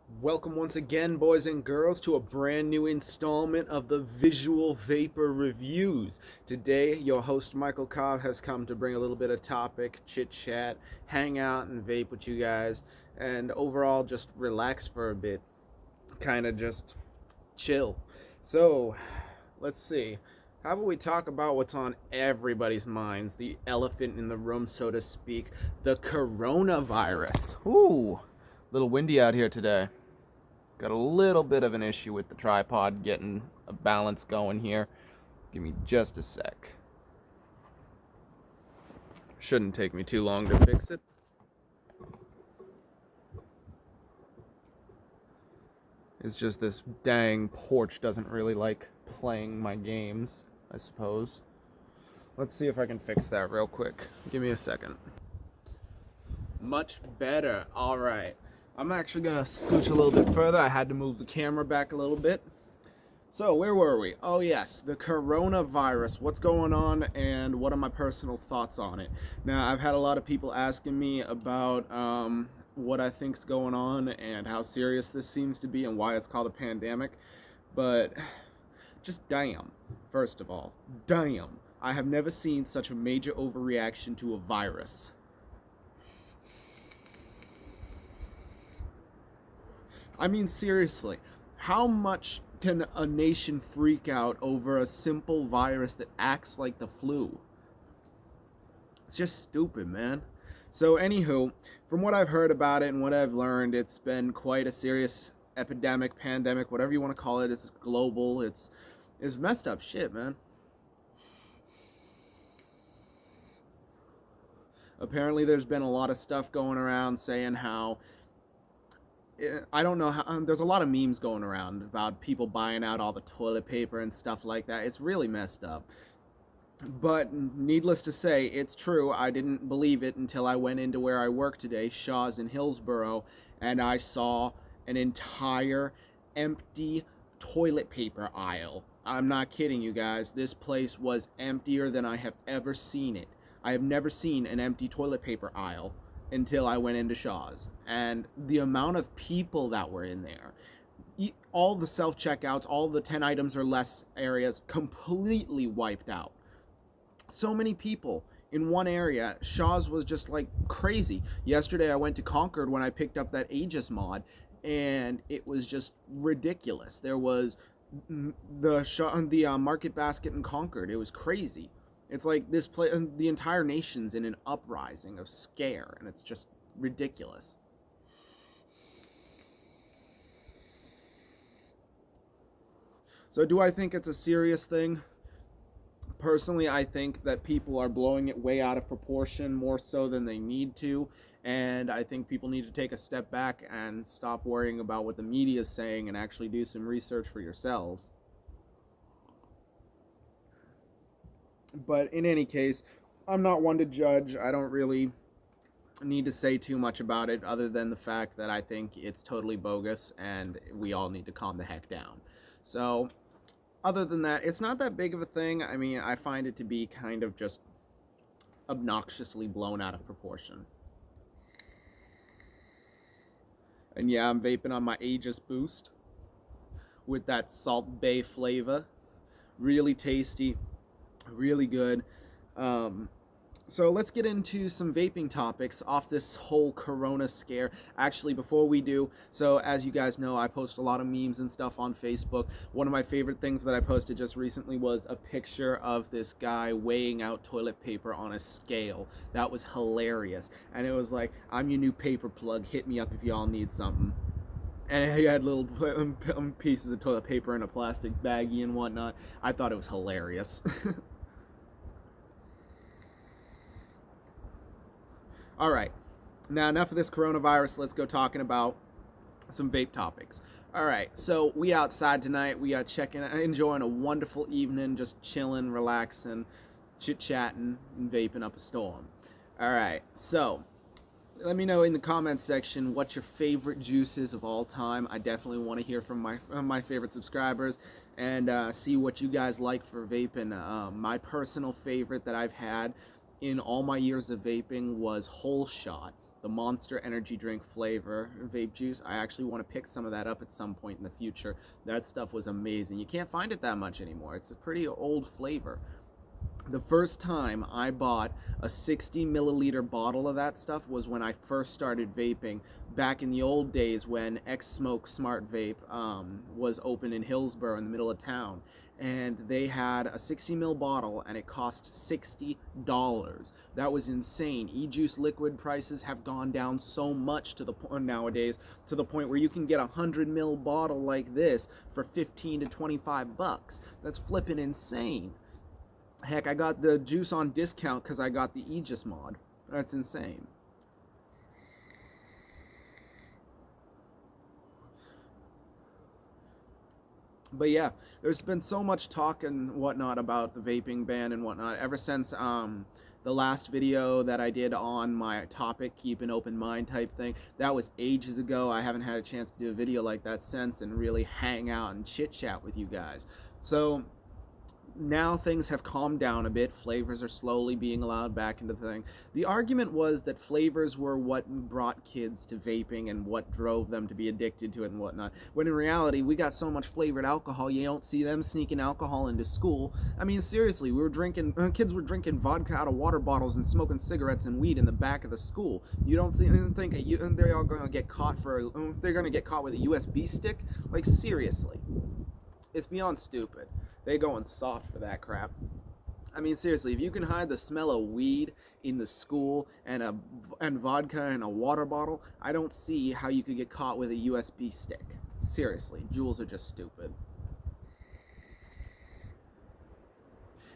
Welcome once again, boys and girls, to a brand new installment of the Visual Vapor Reviews. Today, your host Michael Cobb has come to bring a little bit of topic, chit chat, hang out, and vape with you guys, and overall just relax for a bit, kind of just chill. So, let's see. How about we talk about what's on everybody's minds, the elephant in the room, so to speak, the coronavirus. Ooh, a little windy out here today. Got a little bit of an issue with the tripod getting a balance going here. Give me just a sec. Shouldn't take me too long to fix it. It's just this dang porch doesn't really like playing my games, I suppose. Let's see if I can fix that real quick. Give me a second. Much better. All right. I'm actually going to scooch a little bit further. I had to move the camera back a little bit. So, where were we? Oh, yes, the coronavirus. What's going on and what are my personal thoughts on it? Now, I've had a lot of people asking me about what I think's going on and how serious this seems to be and why it's called a pandemic. But just damn, first of all, damn. I have never seen such a major overreaction to a virus. I mean, seriously, how much can a nation freak out over a simple virus that acts like the flu? It's just stupid, man. So, anywho, from what I've heard about it and what I've learned, it's been quite a serious epidemic, pandemic, whatever you want to call it. It's global. It's messed up shit, man. Apparently, there's been a lot of stuff going around saying how I don't know how. There's a lot of memes going around about people buying out all the toilet paper and stuff like that. It's really messed up. But needless to say, it's true. I didn't believe it until I went into where I work today, Shaw's in Hillsboro, and I saw an entire empty toilet paper aisle. I'm not kidding you guys. This place was emptier than I have ever seen it. I have never seen an empty toilet paper aisle until I went into Shaw's. And the amount of people that were in there, all the self checkouts, all the 10 items or less areas completely wiped out. So many people in one area. Shaw's was just like crazy. Yesterday I went to Concord when I picked up that Aegis mod, and it was just ridiculous. There was the Market Basket in Concord. It was crazy. It's like this place, the entire nation's in an uprising of scare, and it's just ridiculous. So, do I think it's a serious thing? Personally, I think that people are blowing it way out of proportion more so than they need to. And I think people need to take a step back and stop worrying about what the media is saying and actually do some research for yourselves. But in any case, I'm not one to judge. I don't really need to say too much about it other than the fact that I think it's totally bogus and we all need to calm the heck down. So, other than that, it's not that big of a thing. I mean, I find it to be kind of just obnoxiously blown out of proportion. And yeah, I'm vaping on my Aegis Boost with that Salt Bay flavor. Really tasty, really good. Um, so let's get into some vaping topics off this whole corona scare. Actually, before we do, so as you guys know, I post a lot of memes and stuff on Facebook. One of my favorite things that I posted just recently was a picture of this guy weighing out toilet paper on a scale. That was hilarious. And it was like, I'm your new paper plug. Hit me up if y'all need something. And he had little pieces of toilet paper in a plastic baggie and whatnot. I thought it was hilarious. All right. Now, enough of this coronavirus. Let's go talking about some vape topics. All right. So, we outside tonight. We are enjoying a wonderful evening, just chilling, relaxing, chit chatting, and vaping up a storm. All right. So, let me know in the comments section what your favorite juice is of all time. I definitely want to hear from my favorite subscribers and see what you guys like for vaping. My personal favorite that I've had in all my years of vaping was Whole Shot. the Monster energy drink flavor vape juice. I actually want to pick some of that up at some point in the future. That stuff was amazing. You can't find it that much anymore. It's a pretty old flavor. The first time I bought a 60 milliliter bottle of that stuff was when I first started vaping back in the old days when X Smoke Smart Vape was open in Hillsborough in the middle of town. And they had a 60 ml bottle and it cost $60. That was insane. E-juice liquid prices have gone down so much to the point nowadays, to the point where you can get a 100 ml bottle like this for 15 to 25 bucks. That's flipping insane. Heck, I got the juice on discount because I got the Aegis mod. That's insane. But yeah, there's been so much talk and whatnot about the vaping ban and whatnot ever since the last video that I did on my topic, keep an open mind type thing. That was ages ago. I haven't had a chance to do a video like that since and really hang out and chit chat with you guys. So now things have calmed down a bit. Flavors are slowly being allowed back into the thing. The argument was that flavors were what brought kids to vaping and what drove them to be addicted to it and whatnot. When in reality, we got so much flavored alcohol, you don't see them sneaking alcohol into school. I mean, seriously, kids were drinking vodka out of water bottles and smoking cigarettes and weed in the back of the school. You don't think they're all gonna get caught they're gonna get caught with a USB stick? Like, seriously. It's beyond stupid. They going soft for that crap. I mean, seriously, if you can hide the smell of weed in the school and vodka in a water bottle, I don't see how you could get caught with a USB stick. Seriously, Juuls are just stupid.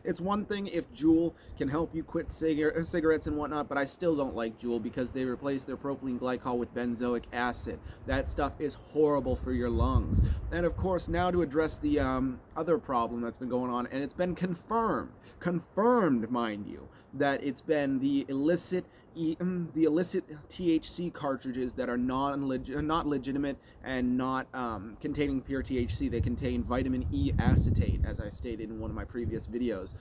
It's one thing if Juul can help you quit cigarettes and whatnot, but I still don't like Juul because they replace their propylene glycol with benzoic acid. That stuff is horrible for your lungs. And of course, now to address the other problem that's been going on, and it's been confirmed, mind you, that it's been the illicit THC cartridges that are not legitimate and not containing pure THC. They contain vitamin E acetate, as I stated in one of my previous videos.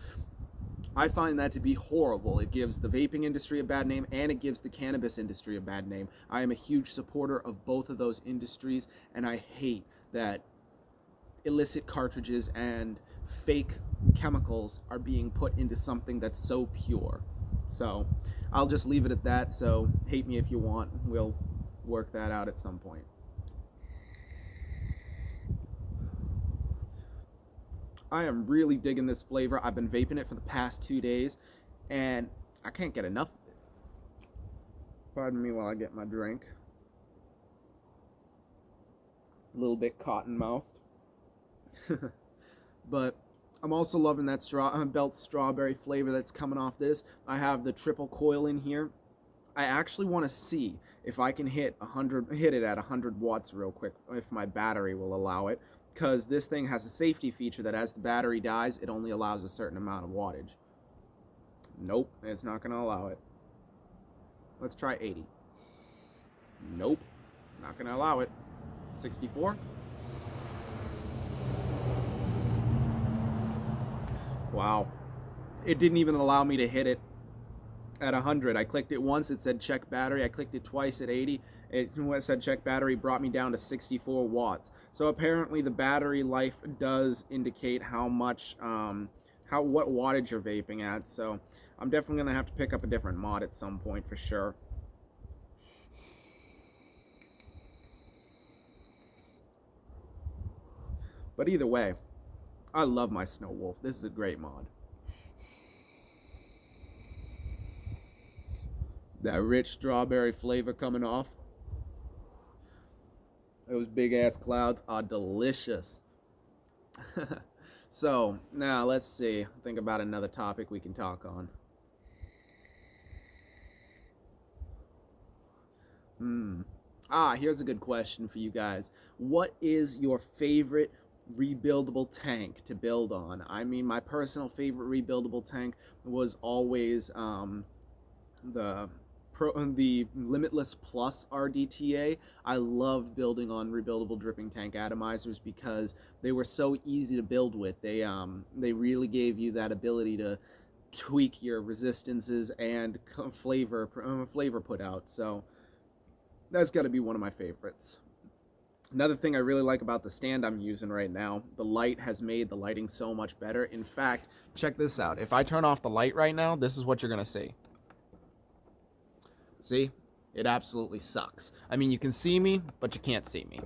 I find that to be horrible. It gives the vaping industry a bad name and it gives the cannabis industry a bad name. I am a huge supporter of both of those industries, and I hate that illicit cartridges and fake chemicals are being put into something that's so pure. So I'll just leave it at that. So hate me if you want. We'll work that out at some point. I am really digging this flavor. I've been vaping it for the past 2 days and I can't get enough of it. Pardon me while I get my drink. A little bit cotton mouthed. But I'm also loving that belt strawberry flavor that's coming off this. I have the triple coil in here. I actually want to see if I can hit it at 100 watts real quick, if my battery will allow it, because this thing has a safety feature that as the battery dies, it only allows a certain amount of wattage. Nope, it's not going to allow it. Let's try 80. Nope, not going to allow it. 64. Wow. It didn't even allow me to hit it at 100. I clicked it once, it said check battery. I clicked it twice at 80. It said check battery, brought me down to 64 watts. So apparently the battery life does indicate how much, what wattage you're vaping at. So I'm definitely going to have to pick up a different mod at some point for sure. But either way, I love my Snow Wolf. This is a great mod. That rich strawberry flavor coming off. Those big ass clouds are delicious. So now let's see. Think about another topic we can talk on. Here's a good question for you guys. What is your favorite rebuildable tank to build on? I mean, my personal favorite rebuildable tank was always the Limitless Plus RDTA. I loved building on rebuildable dripping tank atomizers because they were so easy to build with. They really gave you that ability to tweak your resistances and flavor put out. So That's got to be one of my favorites. Another thing I really like about the stand I'm using right now, the light has made the lighting so much better. In fact, check this out. If I turn off the light right now, this is what you're going to see. See? It absolutely sucks. I mean, you can see me, but you can't see me.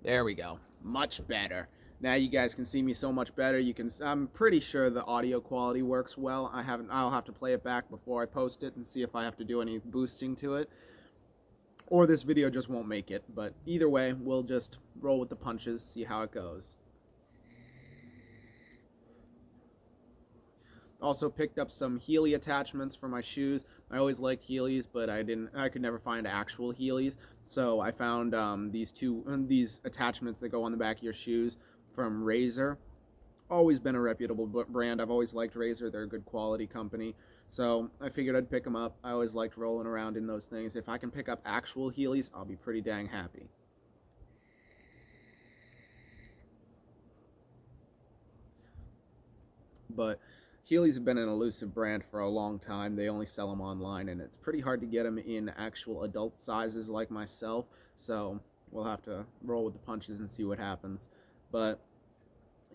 There we go. Much better. Now you guys can see me so much better. I'm pretty sure the audio quality works well. I'll have to play it back before I post it and see if I have to do any boosting to it. Or this video just won't make it. But either way, we'll just roll with the punches, see how it goes. Also picked up some Healy attachments for my shoes. I always liked Heelys, but I could never find actual Heelys. So I found these attachments that go on the back of your shoes from Razer. Always been a reputable brand. I've always liked Razer. They're a good quality company. So I figured I'd pick them up. I always liked rolling around in those things. If I can pick up actual Heelys, I'll be pretty dang happy. But Heelys have been an elusive brand for a long time. They only sell them online, and it's pretty hard to get them in actual adult sizes like myself. So we'll have to roll with the punches and see what happens. But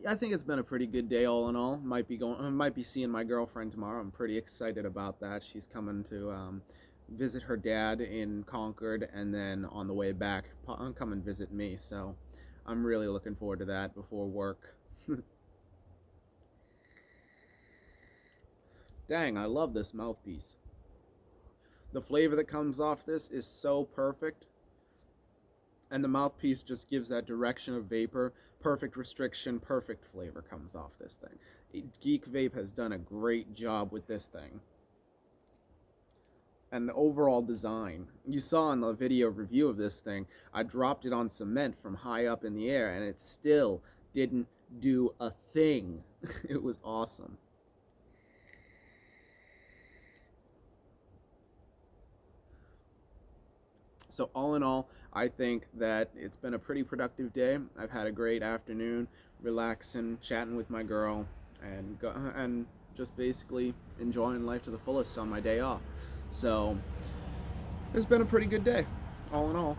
I think it's been a pretty good day all in all. Might be seeing my girlfriend tomorrow. I'm pretty excited about that. She's coming to visit her dad in Concord, and then on the way back, come and visit me. So I'm really looking forward to that before work. Dang, I love this mouthpiece. The flavor that comes off this is so perfect. And the mouthpiece just gives that direction of vapor. Perfect restriction, perfect flavor comes off this thing. Geek Vape has done a great job with this thing. And the overall design. You saw in the video review of this thing, I dropped it on cement from high up in the air, and it still didn't do a thing. It was awesome. So all in all, I think that it's been a pretty productive day. I've had a great afternoon, relaxing, chatting with my girl, and just basically enjoying life to the fullest on my day off. So it's been a pretty good day, all in all.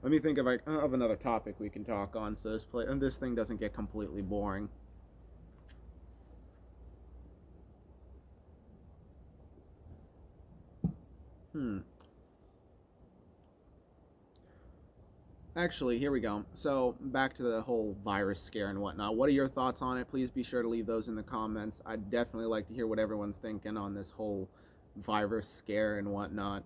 Let me think of another topic we can talk on, so this thing doesn't get completely boring. Actually, here we go. So, back to the whole virus scare and whatnot. What are your thoughts on it? Please be sure to leave those in the comments. I'd definitely like to hear what everyone's thinking on this whole virus scare and whatnot.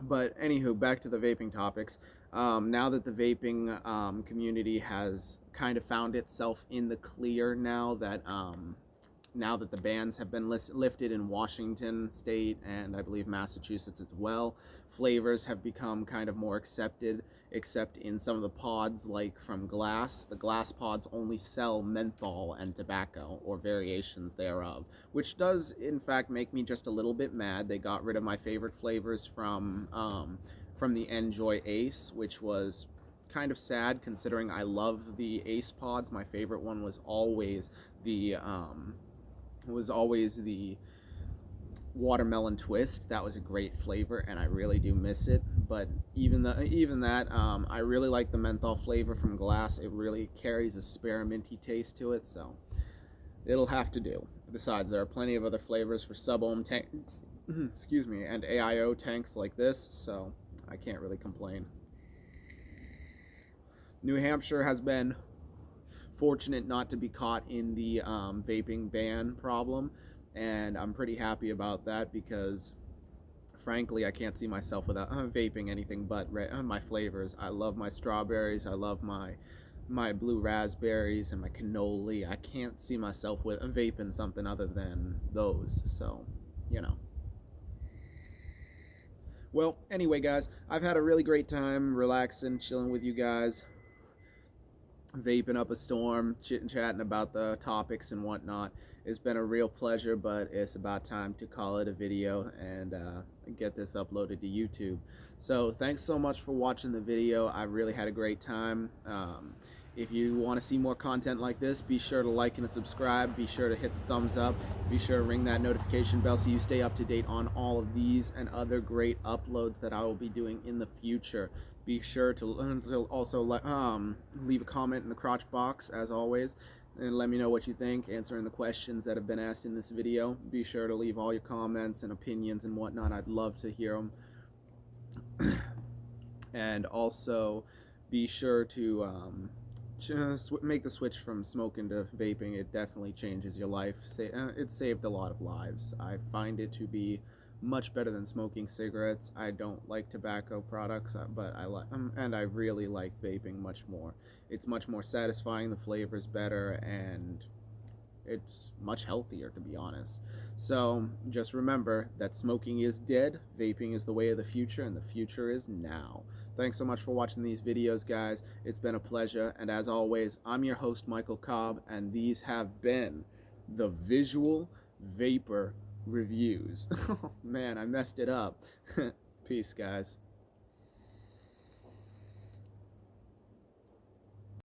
But, anywho, back to the vaping topics. Now that the vaping community has kind of found itself in the clear now that the bans have been lifted in Washington state and I believe Massachusetts as well, flavors have become kind of more accepted, except in some of the pods like from Glass. The Glass pods only sell menthol and tobacco or variations thereof, which does in fact make me just a little bit mad. They got rid of my favorite flavors from the Enjoy Ace, which was kind of sad considering I love the Ace pods. My favorite one was always the watermelon twist. That was a great flavor, and I really do miss it. But even that, I really like the menthol flavor from Glass. It really carries a spearminty taste to it, so it'll have to do. Besides, there are plenty of other flavors for sub-ohm tanks, excuse me, and AIO tanks like this, so I can't really complain. New Hampshire has been fortunate not to be caught in the vaping ban problem, and I'm pretty happy about that because frankly I can't see myself without vaping anything but my flavors. I love my strawberries, I love my blue raspberries and my cannoli. I can't see myself with vaping something other than those, so you know. Well, anyway guys, I've had a really great time relaxing, chilling with you guys, vaping up a storm, chit-chatting about the topics and whatnot. It's been a real pleasure, but it's about time to call it a video and get this uploaded to YouTube. So thanks so much for watching the video. I really had a great time. If you want to see more content like this, be sure to like and subscribe. Be sure to hit the thumbs up. Be sure to ring that notification bell so you stay up to date on all of these and other great uploads that I will be doing in the future. Be sure to also leave a comment in the crotch box, as always, and let me know what you think, answering the questions that have been asked in this video. Be sure to leave all your comments and opinions and whatnot. I'd love to hear them. And also, be sure to make the switch from smoking to vaping. It definitely changes your life. It saved a lot of lives. I find it to be much better than smoking cigarettes. I don't like tobacco products, but I like and I really like vaping much more. It's much more satisfying. The flavor's better, and it's much healthier, to be honest. So just remember that smoking is dead, vaping is the way of the future, and the future is now. Thanks so much for watching these videos, guys. It's been a pleasure, and as always, I'm your host, Michael Cobb, and these have been the Visual Vapor Reviews. Oh man, I messed it up. Peace, guys.